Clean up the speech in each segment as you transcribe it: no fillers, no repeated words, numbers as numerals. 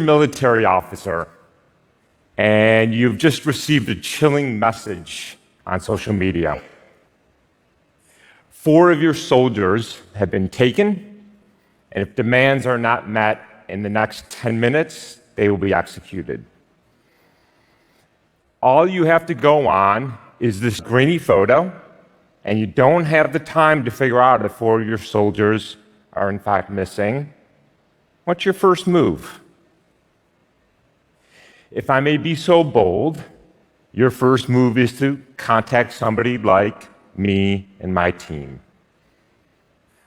military officer, and you've just received a chilling message on social media. 4 of your soldiers have been taken, and if demands are not met in the next 10 minutes, they will be executed. All you have to go on is this grainy photo, and you don't have the time to figure out if 4 of your soldiers are in fact missing. What's your first move? If I may be so bold, your first move is to contact somebody like me and my team.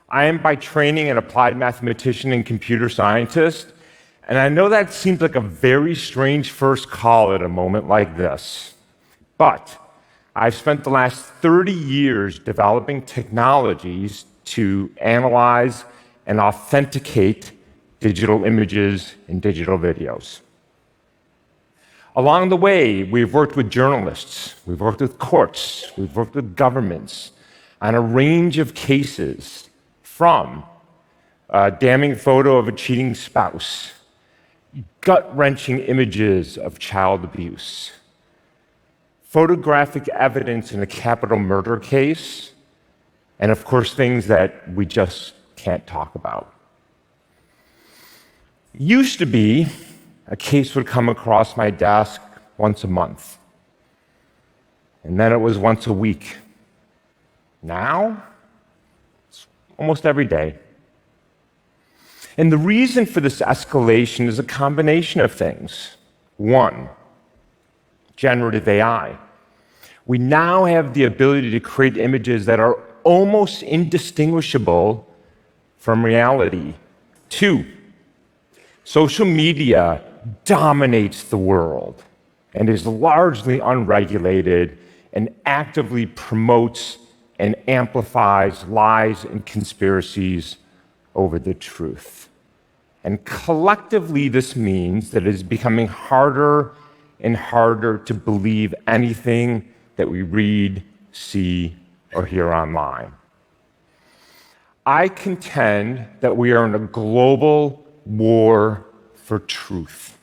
I am by training an applied mathematician and computer scientist, and I know that seems like a very strange first call at a moment like this. But I've spent the last 30 years developing technologies to analyze and authenticate digital images and digital videos. Along the way, we've worked with journalists, we've worked with courts, we've worked with governments on a range of cases, from a damning photo of a cheating spouse, gut-wrenching images of child abuse, photographic evidence in a capital murder case, and of course, things that we just can't talk about. Used to be, a case would come across my desk once a month, and then it was once a week. Now, it's almost every day. And the reason for this escalation is a combination of things. 1, generative AI. We now have the ability to create images that are almost indistinguishable from reality. 2, social media dominates the world and is largely unregulated and actively promotes and amplifies lies and conspiracies over the truth. And collectively, this means that it is becoming harder and harder to believe anything that we read, see, or hear online. I contend that we are in a global war for truth,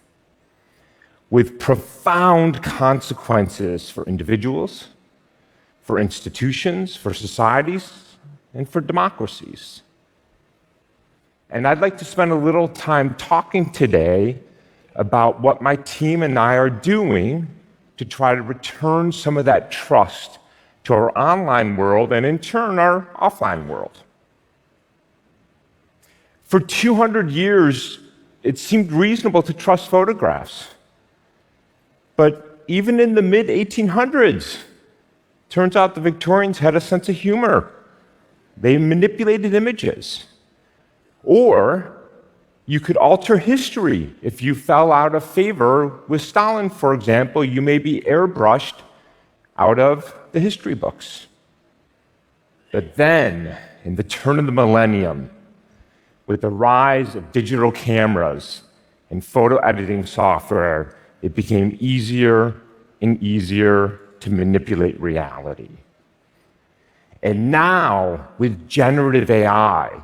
with profound consequences for individuals, for institutions, for societies, and for democracies. And I'd like to spend a little time talking today about what my team and I are doing to try to return some of that trust to our online world and, in turn, our offline world. For 200 years, it seemed reasonable to trust photographs. But even in the mid-1800s, turns out the Victorians had a sense of humor. They manipulated images. Or you could alter history. If you fell out of favor with Stalin, for example, you may be airbrushed out of the history books. But then, in the turn of the millennium, with the rise of digital cameras and photo editing software, it became easier and easier to manipulate reality. And now, with generative AI,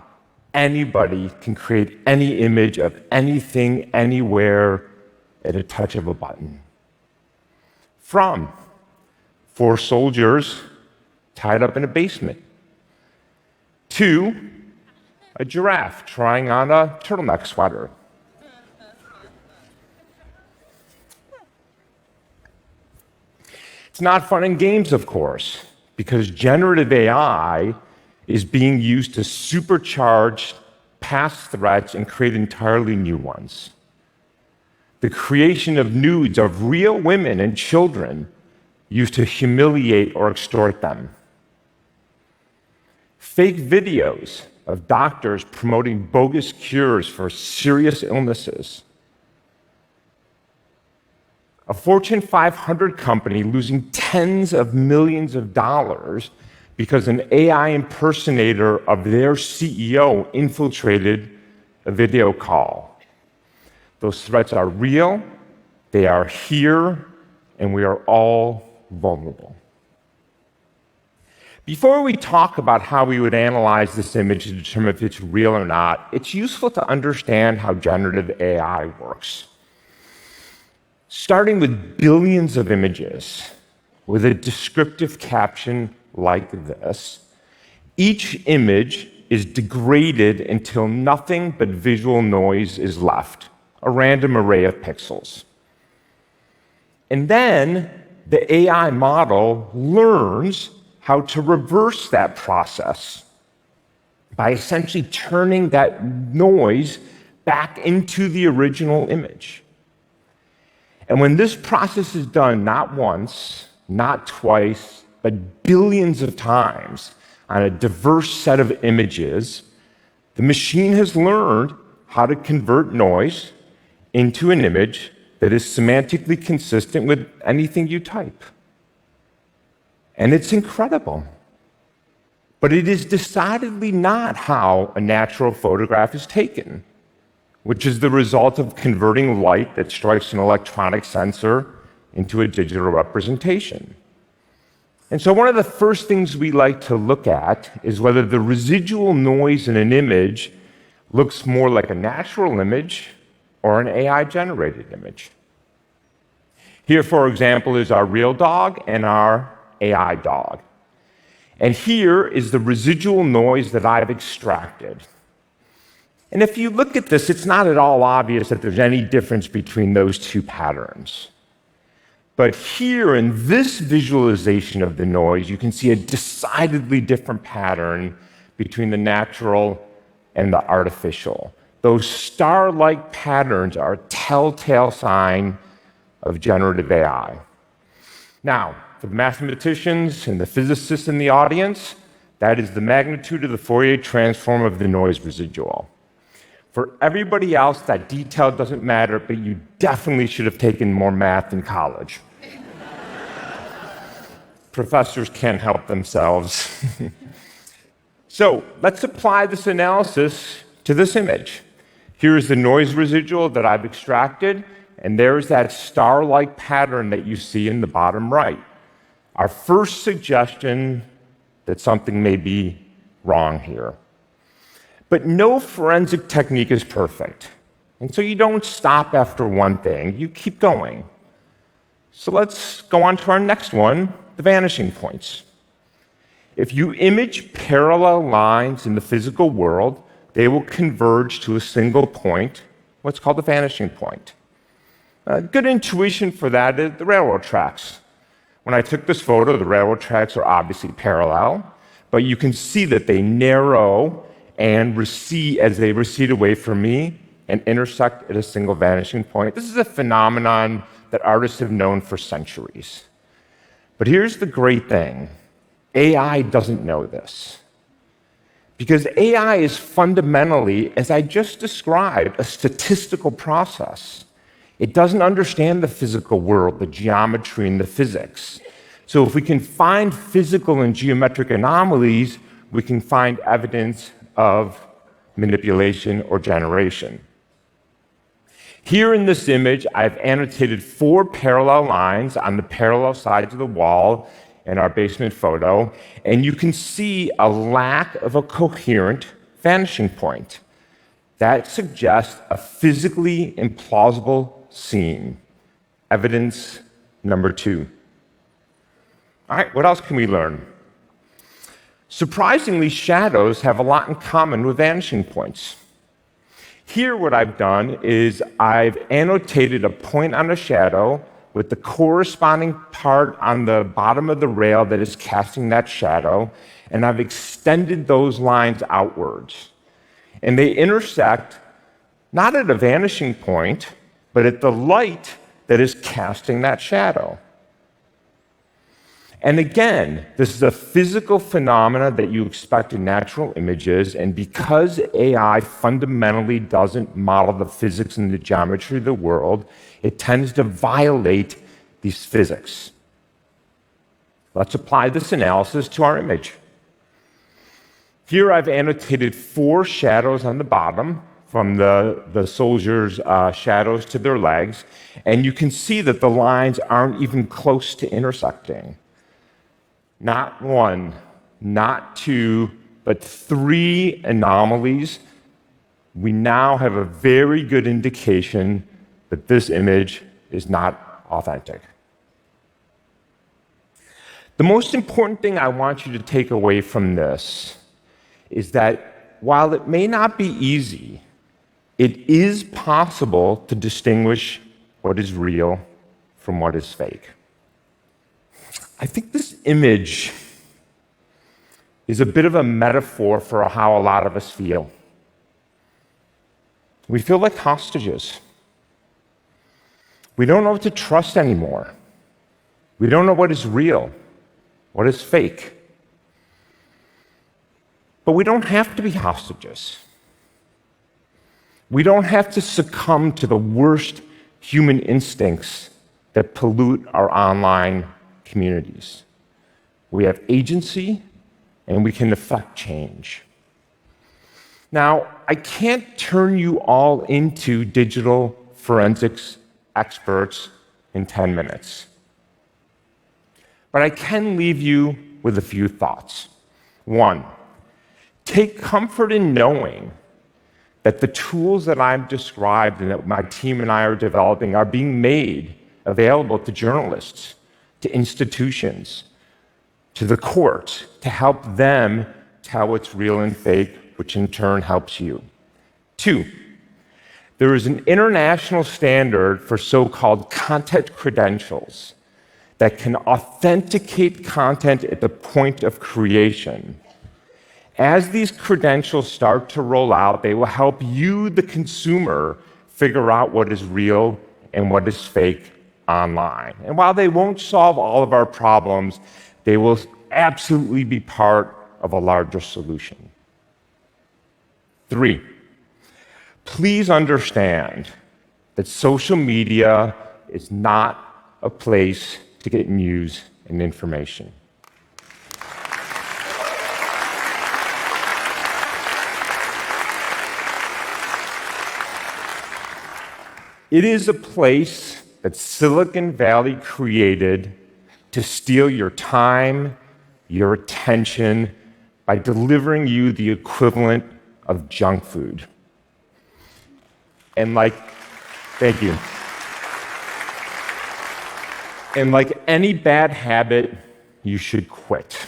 anybody can create any image of anything, anywhere, at a touch of a button. From 4 soldiers tied up in a basement, to a giraffe trying on a turtleneck sweater. It's not fun and games, of course, because generative AI is being used to supercharge past threats and create entirely new ones. The creation of nudes of real women and children used to humiliate or extort them. Fake videos of doctors promoting bogus cures for serious illnesses. A Fortune 500 company losing tens of millions of dollars because an AI impersonator of their CEO infiltrated a video call. Those threats are real, they are here, and we are all vulnerable. Before we talk about how we would analyze this image to determine if it's real or not, it's useful to understand how generative AI works. starting with billions of images with a descriptive caption like this. Each image is degraded until nothing but visual noise is left, a random array of pixels. And then the AI model learns how to reverse that process by essentially turning that noise back into the original image. And when this process is done not once, not twice, but billions of times on a diverse set of images, the machine has learned how to convert noise into an image that is semantically consistent with anything you type. And it's incredible. But it is decidedly not how a natural photograph is taken, which is the result of converting light that strikes an electronic sensor into a digital representation. And so one of the first things we like to look at is whether the residual noise in an image looks more like a natural image or an AI-generated image. Here, for example, is our real dog and our AI dog. And here is the residual noise that I've extracted. And if you look at this, it's not at all obvious that there's any difference between those two patterns. But here in this visualization of the noise, you can see a decidedly different pattern between the natural and the artificial. Those star-like patterns are a telltale sign of generative AI. Now, for the mathematicians and the physicists in the audience, that is the magnitude of the Fourier transform of the noise residual. For everybody else, that detail doesn't matter, but you definitely should have taken more math in college. Professors can't help themselves. So let's apply this analysis to this image. Here's the noise residual that I've extracted, and there's that star-like pattern that you see in the bottom right. Our first suggestion that something may be wrong here. But no forensic technique is perfect. And so you don't stop after one thing, you keep going. So let's go on to our next one, the vanishing points. If you image parallel lines in the physical world, they will converge to a single point, what's called the vanishing point. A good intuition for that is the railroad tracks. When I took this photo, the railroad tracks are obviously parallel, but you can see that they narrow and recede as they recede away from me and intersect at a single vanishing point. This is a phenomenon that artists have known for centuries. But here's the great thing. AI doesn't know this. Because AI is fundamentally, as I just described, a statistical process. It doesn't understand the physical world, the geometry and the physics. So if we can find physical and geometric anomalies, we can find evidence of manipulation or generation. Here in this image, I've annotated 4 parallel lines on the parallel sides of the wall in our basement photo, and you can see a lack of a coherent vanishing point. That suggests a physically implausible scene. Evidence number 2. All right, what else can we learn? Surprisingly, shadows have a lot in common with vanishing points. Here, what I've done is I've annotated a point on a shadow with the corresponding part on the bottom of the rail that is casting that shadow, and I've extended those lines outwards. And they intersect not at a vanishing point, but at the light that is casting that shadow. And again, this is a physical phenomena that you expect in natural images, and because AI fundamentally doesn't model the physics and the geometry of the world, it tends to violate these physics. Let's apply this analysis to our image. Here I've annotated 4 shadows on the bottom, from the soldiers' shadows to their legs, and you can see that the lines aren't even close to intersecting. Not 1, not 2, but 3 anomalies. We now have a very good indication that this image is not authentic. The most important thing I want you to take away from this is that while it may not be easy, it is possible to distinguish what is real from what is fake. I think this image is a bit of a metaphor for how a lot of us feel. We feel like hostages. We don't know what to trust anymore. We don't know what is real, what is fake. But we don't have to be hostages. We don't have to succumb to the worst human instincts that pollute our online communities. We have agency, and we can affect change. Now, I can't turn you all into digital forensics experts in 10 minutes. But I can leave you with a few thoughts. One, take comfort in knowing that the tools that I've described and that my team and I are developing are being made available to journalists, to institutions, to the courts, to help them tell what's real and fake, which in turn helps you. Two, there is an international standard for so-called content credentials that can authenticate content at the point of creation. As these credentials start to roll out, they will help you, the consumer, figure out what is real and what is fake online. And while they won't solve all of our problems, they will absolutely be part of a larger solution. Three, please understand that social media is not a place to get news and information. It is a place that Silicon Valley created to steal your time, your attention, by delivering you the equivalent of junk food. And thank you. And like any bad habit, you should quit.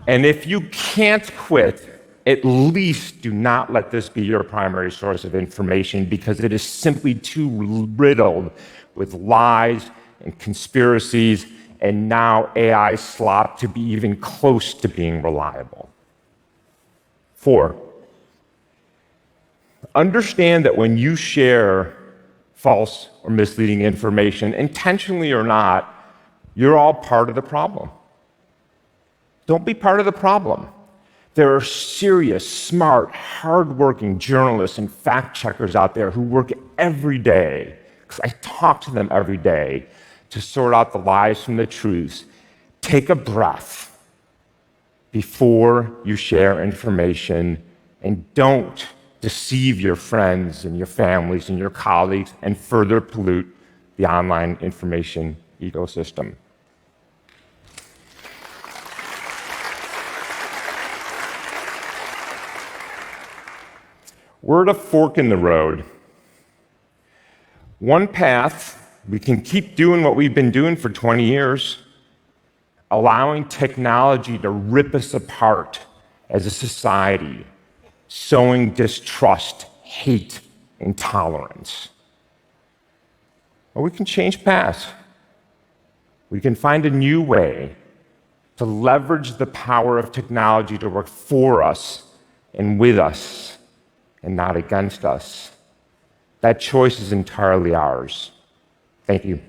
And if you can't quit, at least do not let this be your primary source of information, because it is simply too riddled with lies and conspiracies, and now AI slop to be even close to being reliable. Four, understand that when you share false or misleading information, intentionally or not, you're all part of the problem. Don't be part of the problem. There are serious, smart, hardworking journalists and fact checkers out there who work every day, because I talk to them every day, to sort out the lies from the truths. Take a breath before you share information, and don't deceive your friends and your families and your colleagues and further pollute the online information ecosystem. We're at a fork in the road. One path, we can keep doing what we've been doing for 20 years, allowing technology to rip us apart as a society, sowing distrust, hate, intolerance. Or we can change paths. We can find a new way to leverage the power of technology to work for us and with us, and not against us. That choice is entirely ours. Thank you.